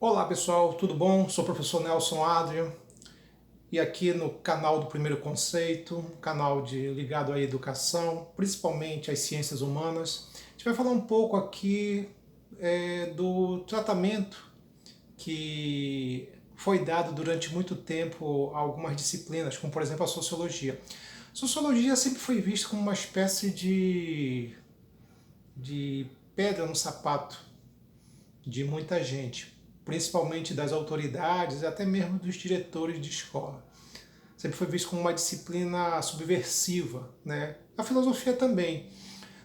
Olá pessoal, tudo bom? Sou o professor Nelson Adrian e aqui no canal do Primeiro Conceito, ligado à educação, principalmente às ciências humanas, a gente vai falar um pouco aqui do tratamento que foi dado durante muito tempo a algumas disciplinas, como por exemplo a sociologia. Sociologia sempre foi vista como uma espécie de pedra no sapato de muita gente, principalmente das autoridades e até mesmo dos diretores de escola. Sempre foi visto como uma disciplina subversiva, né? A filosofia também.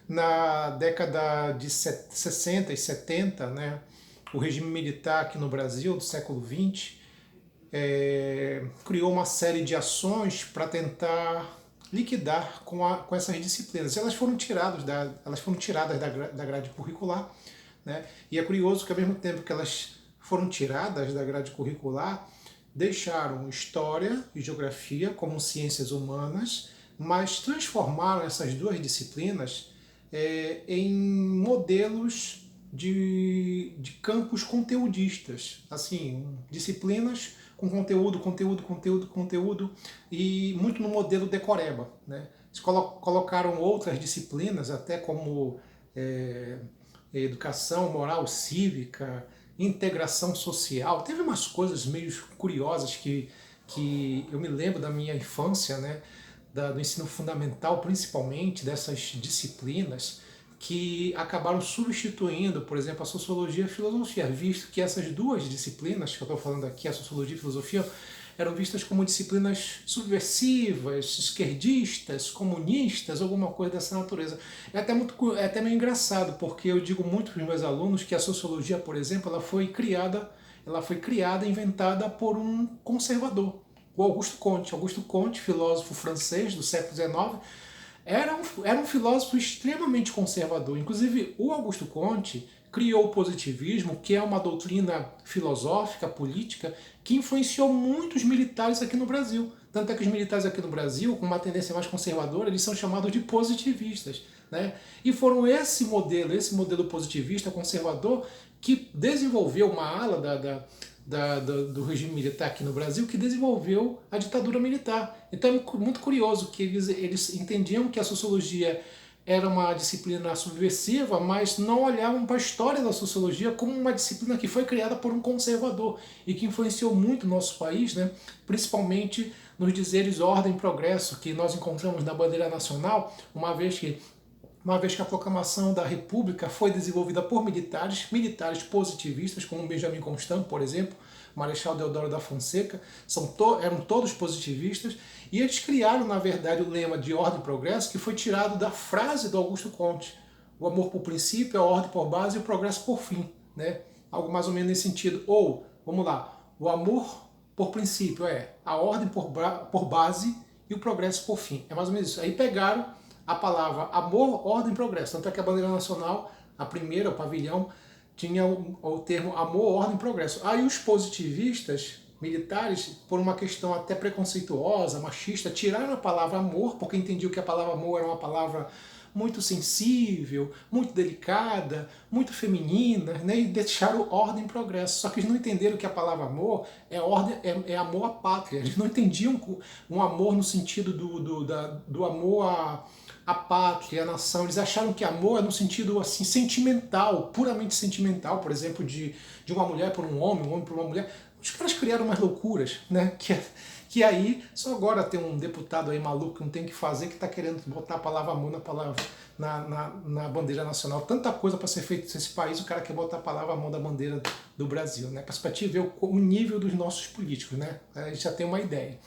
Na década de 60 e 70, né, o regime militar aqui no Brasil, do século XX, criou uma série de ações para tentar liquidar com essas disciplinas. Elas foram tiradas da grade curricular, né? E é curioso que ao mesmo tempo que elas foram tiradas da grade curricular, deixaram história e geografia como ciências humanas, mas transformaram essas duas disciplinas em modelos de campos conteudistas, assim, disciplinas com conteúdo e muito no modelo decoreba, né? Eles colocaram outras disciplinas, até como educação moral cívica, integração social. Teve umas coisas meio curiosas que eu me lembro da minha infância, né? Do ensino fundamental, principalmente, dessas disciplinas que acabaram substituindo, por exemplo, a sociologia e a filosofia, visto que essas duas disciplinas que eu estou falando aqui, a sociologia e a filosofia, eram vistas como disciplinas subversivas, esquerdistas, comunistas, alguma coisa dessa natureza. É até meio engraçado, porque eu digo muito para os meus alunos que a sociologia, por exemplo, ela foi criada, inventada por um conservador, o Augusto Comte. Augusto Comte, filósofo francês do século XIX, era um filósofo extremamente conservador. Inclusive, o Augusto Comte criou o positivismo, que é uma doutrina filosófica, política, que influenciou muitos militares aqui no Brasil. Tanto é que os militares aqui no Brasil, com uma tendência mais conservadora, eles são chamados de positivistas, né? E foram esse modelo positivista, conservador, que desenvolveu uma ala do regime militar aqui no Brasil, que desenvolveu a ditadura militar. Então é muito curioso que eles entendiam que a sociologia era uma disciplina subversiva, mas não olhavam para a história da sociologia como uma disciplina que foi criada por um conservador e que influenciou muito o nosso país, né? Principalmente nos dizeres ordem e progresso que nós encontramos na bandeira nacional, uma vez que a proclamação da República foi desenvolvida por militares positivistas, como Benjamin Constant, por exemplo, Marechal Deodoro da Fonseca, eram todos positivistas, e eles criaram, na verdade, o lema de ordem e progresso, que foi tirado da frase do Augusto Comte: o amor por princípio, a ordem por base e o progresso por fim, né? Algo mais ou menos nesse sentido. Ou, vamos lá, o amor por princípio é a ordem por base e o progresso por fim. É mais ou menos isso. Aí pegaram a palavra amor, ordem e progresso. Tanto é que a bandeira nacional, a primeira, o pavilhão, tinha o termo amor, ordem e progresso. Aí os positivistas militares, por uma questão até preconceituosa, machista, tiraram a palavra amor, porque entendiam que a palavra amor era uma palavra muito sensível, muito delicada, muito feminina, né? E deixaram ordem e progresso. Só que eles não entenderam que a palavra amor é amor à pátria. Eles não entendiam um amor no sentido do amor à pátria, à nação. Eles acharam que amor é no sentido assim sentimental, puramente sentimental, por exemplo, de uma mulher por um homem por uma mulher. Os caras criaram umas loucuras, né? Que aí, só agora tem um deputado aí maluco que não tem o que fazer, que está querendo botar a palavra amor na bandeira nacional. Tanta coisa para ser feita nesse país, o cara quer botar a palavra amor da bandeira do Brasil, né? Para te ver o nível dos nossos políticos, né? A gente já tem uma ideia.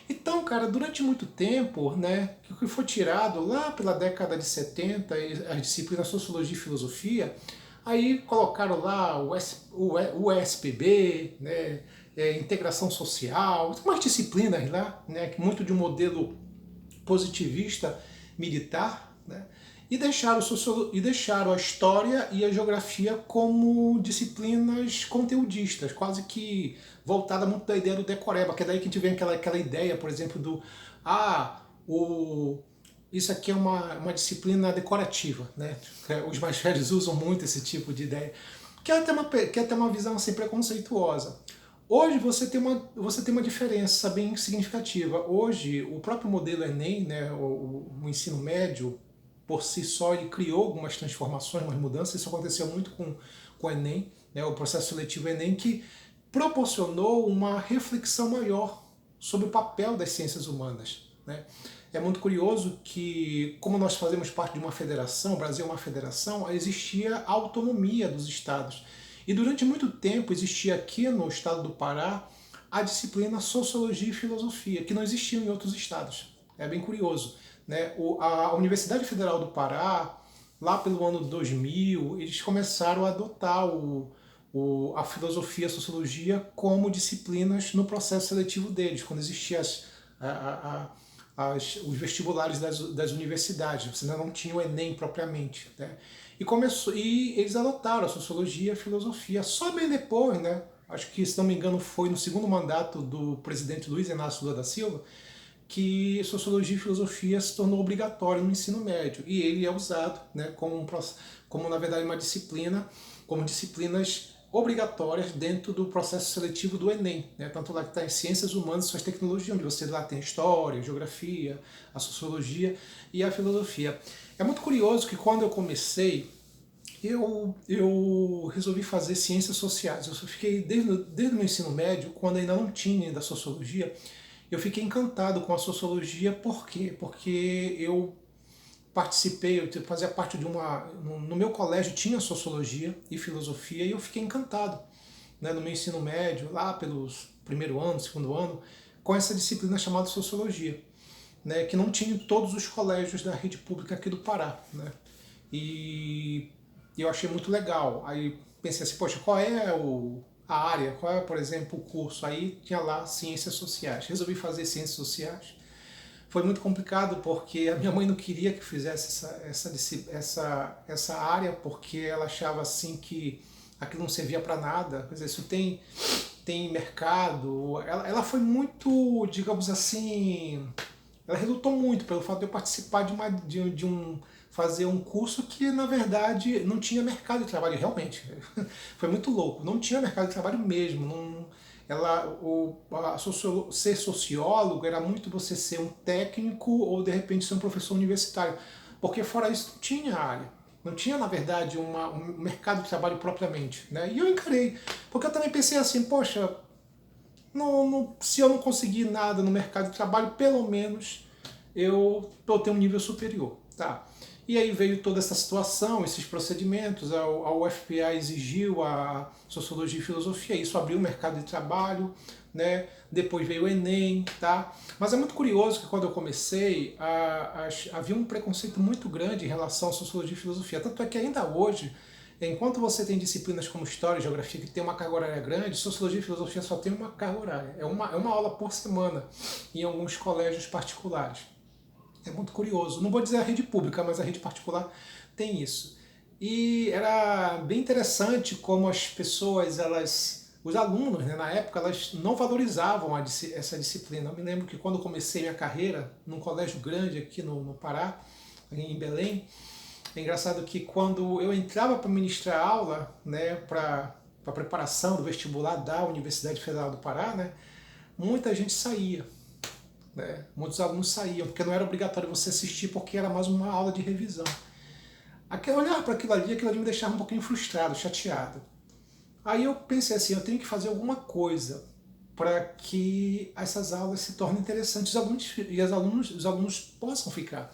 Então, cara, durante muito tempo, né, o que foi tirado lá pela década de 70, as disciplinas Sociologia e Filosofia, aí colocaram lá o SPB, né, integração social, umas disciplinas lá, né, que muito de um modelo positivista militar, né, e deixaram a história e a geografia como disciplinas conteudistas, quase que voltada muito da ideia do decoreba, que é daí que a gente vê aquela ideia, por exemplo, ah, isso aqui é uma disciplina decorativa, né? Os mais velhos usam muito esse tipo de ideia. quer ter uma visão assim preconceituosa. Hoje você tem uma diferença bem significativa. Hoje, o próprio modelo Enem, né, o ensino médio, por si só, ele criou algumas transformações, umas mudanças. Isso aconteceu muito com o Enem, né, o processo seletivo Enem, que proporcionou uma reflexão maior sobre o papel das ciências humanas. Né? É muito curioso que, como nós fazemos parte de uma federação, o Brasil é uma federação, existia a autonomia dos estados. E durante muito tempo existia aqui no estado do Pará a disciplina Sociologia e Filosofia, que não existia em outros estados. É bem curioso. Né? A Universidade Federal do Pará, lá pelo ano 2000, eles começaram a adotar a filosofia e a sociologia como disciplinas no processo seletivo deles, quando existiam os vestibulares das universidades, você ainda não tinha o Enem propriamente. Né? E eles adotaram a sociologia e a filosofia. Só bem depois, né? Acho que, se não me engano, foi no segundo mandato do presidente Luiz Inácio Lula da Silva, que sociologia e filosofia se tornou obrigatório no ensino médio. E ele é usado, né, como na verdade, uma disciplina, como disciplinas obrigatórias dentro do processo seletivo do Enem. Né? Tanto lá que está em Ciências Humanas e Suas Tecnologias, onde você lá tem a história, a geografia, a sociologia e a filosofia. É muito curioso que quando eu comecei, eu resolvi fazer ciências sociais. Eu fiquei, desde o meu ensino médio, quando ainda não tinha ainda sociologia, eu fiquei encantado com a sociologia. Por quê? Porque eu participei, eu fazia parte de uma... No meu colégio tinha sociologia e filosofia e eu fiquei encantado, né, no meu ensino médio, lá pelos primeiro ano, segundo ano, com essa disciplina chamada sociologia, né, que não tinha em todos os colégios da rede pública aqui do Pará. Né, e eu achei muito legal. Aí pensei assim, poxa, qual é a área, qual é, por exemplo, o curso? Aí tinha lá Ciências Sociais. Resolvi fazer Ciências Sociais. Foi muito complicado porque a minha mãe não queria que fizesse essa área, porque ela achava assim que aquilo não servia para nada. Quer dizer, isso tem mercado. Ela foi muito, digamos assim, ela relutou muito pelo fato de eu participar de um fazer um curso que na verdade não tinha mercado de trabalho realmente. Foi muito louco, não tinha mercado de trabalho mesmo. Não, ser sociólogo era muito você ser um técnico ou de repente ser um professor universitário, porque fora isso não tinha área, não tinha na verdade um mercado de trabalho propriamente, né? E eu encarei, porque eu também pensei assim, poxa, se eu não conseguir nada no mercado de trabalho, pelo menos eu tenho um nível superior, tá? E aí veio toda essa situação, esses procedimentos, a UFPA exigiu a sociologia e filosofia, isso abriu o mercado de trabalho, né? Depois veio o Enem, tá? Mas é muito curioso que quando eu comecei, havia um preconceito muito grande em relação à sociologia e filosofia, tanto é que ainda hoje, enquanto você tem disciplinas como História e Geografia que tem uma carga horária grande, Sociologia e Filosofia só tem uma carga horária, é uma aula por semana em alguns colégios particulares. É muito curioso. Não vou dizer a rede pública, mas a rede particular tem isso. E era bem interessante como as pessoas, os alunos, né, na época, elas não valorizavam essa disciplina. Eu me lembro que quando eu comecei minha carreira, num colégio grande aqui no Pará, em Belém, é engraçado que quando eu entrava para ministrar aula, né, para a preparação do vestibular da Universidade Federal do Pará, né, muita gente saía. Né? Muitos alunos saíam, porque não era obrigatório você assistir, porque era mais uma aula de revisão. Olhar para aquilo ali me deixava um pouquinho frustrado, chateado. Aí eu pensei assim, eu tenho que fazer alguma coisa para que essas aulas se tornem interessantes os alunos possam ficar.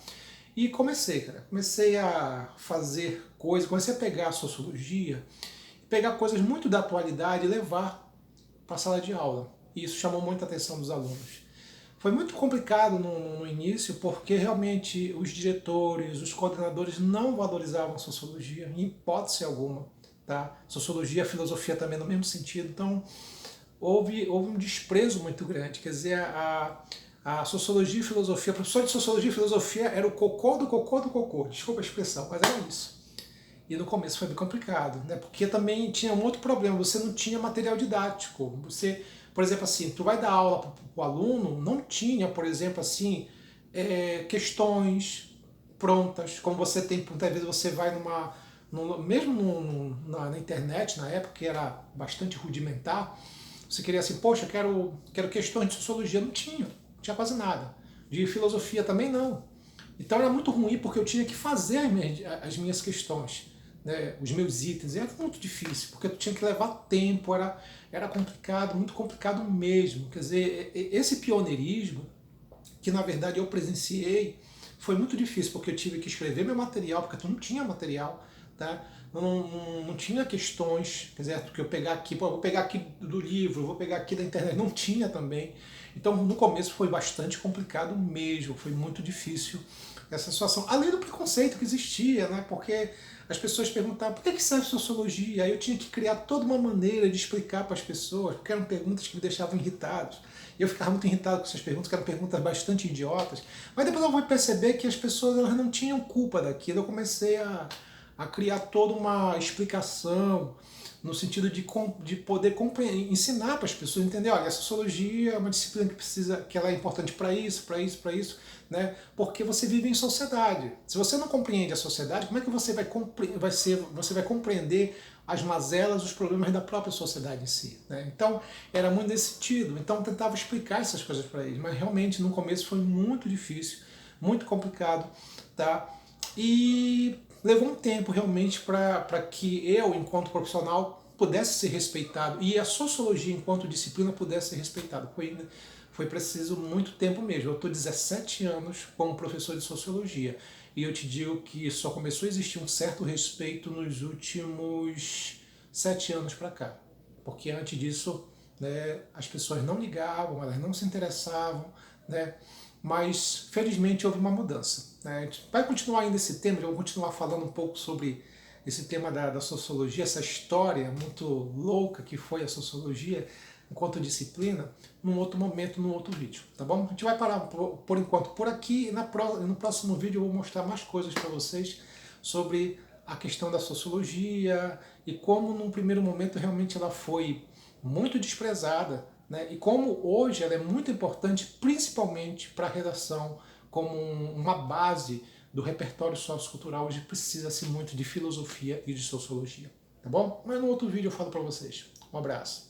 E comecei a fazer coisas, comecei a pegar a sociologia, pegar coisas muito da atualidade e levar para a sala de aula. E isso chamou muita atenção dos alunos. Foi muito complicado no início, porque realmente os diretores, os coordenadores não valorizavam a sociologia, em hipótese alguma. Tá? Sociologia e filosofia também no mesmo sentido. Então, houve um desprezo muito grande. Quer dizer, a sociologia e filosofia, o professor de sociologia e filosofia era o cocô do cocô do cocô. Desculpa a expressão, mas era isso. E no começo foi bem complicado, né? Porque também tinha um outro problema, você não tinha material didático. Você, por exemplo, assim, tu vai dar aula para o aluno, não tinha, por exemplo, assim, questões prontas, como você tem, muitas vezes você vai mesmo na internet, na época, que era bastante rudimentar, você queria assim, poxa, quero questões de sociologia, não tinha quase nada. De filosofia também não. Então era muito ruim porque eu tinha que fazer as minhas questões, né, os meus itens. E era muito difícil, porque eu tinha que levar tempo, era complicado, muito complicado mesmo. Quer dizer, esse pioneirismo, que na verdade eu presenciei, foi muito difícil, porque eu tive que escrever meu material, porque eu não tinha material, tá? Não tinha questões, quer dizer, que eu pegar aqui, pô, eu vou pegar aqui do livro, vou pegar aqui da internet, não tinha também. Então no começo foi bastante complicado mesmo, foi muito difícil essa situação. Além do preconceito que existia, né? Porque as pessoas perguntavam por que serve sociologia? Aí eu tinha que criar toda uma maneira de explicar para as pessoas, porque eram perguntas que me deixavam irritado. E eu ficava muito irritado com essas perguntas, que eram perguntas bastante idiotas. Mas depois eu vou perceber que as pessoas elas não tinham culpa daquilo. Eu comecei a criar toda uma explicação no sentido de poder ensinar para as pessoas entender, olha, a sociologia é uma disciplina que ela é importante para isso, para isso, para isso, né? Porque você vive em sociedade. Se você não compreende a sociedade, como é que você você vai compreender as mazelas, os problemas da própria sociedade em si, né? Então, era muito nesse sentido. Então, eu tentava explicar essas coisas para eles, mas realmente no começo foi muito difícil, muito complicado, tá? E levou um tempo realmente para que eu, enquanto profissional, pudesse ser respeitado e a sociologia, enquanto disciplina, pudesse ser respeitado. Foi preciso muito tempo mesmo. Eu estou 17 anos como professor de sociologia e eu te digo que só começou a existir um certo respeito nos últimos 7 anos para cá. Porque antes disso, né, as pessoas não ligavam, elas não se interessavam, né? Mas felizmente houve uma mudança, né? A gente vai continuar ainda esse tema, vamos continuar falando um pouco sobre esse tema da sociologia, essa história muito louca que foi a sociologia enquanto disciplina, num outro momento, num outro vídeo, tá bom? A gente vai parar por enquanto por aqui e no próximo vídeo eu vou mostrar mais coisas para vocês sobre a questão da sociologia e como num primeiro momento realmente ela foi muito desprezada, né? E como hoje ela é muito importante, principalmente para a redação, como uma base do repertório sociocultural. Hoje precisa-se muito de filosofia e de sociologia, tá bom? Mas no outro vídeo eu falo para vocês. Um abraço.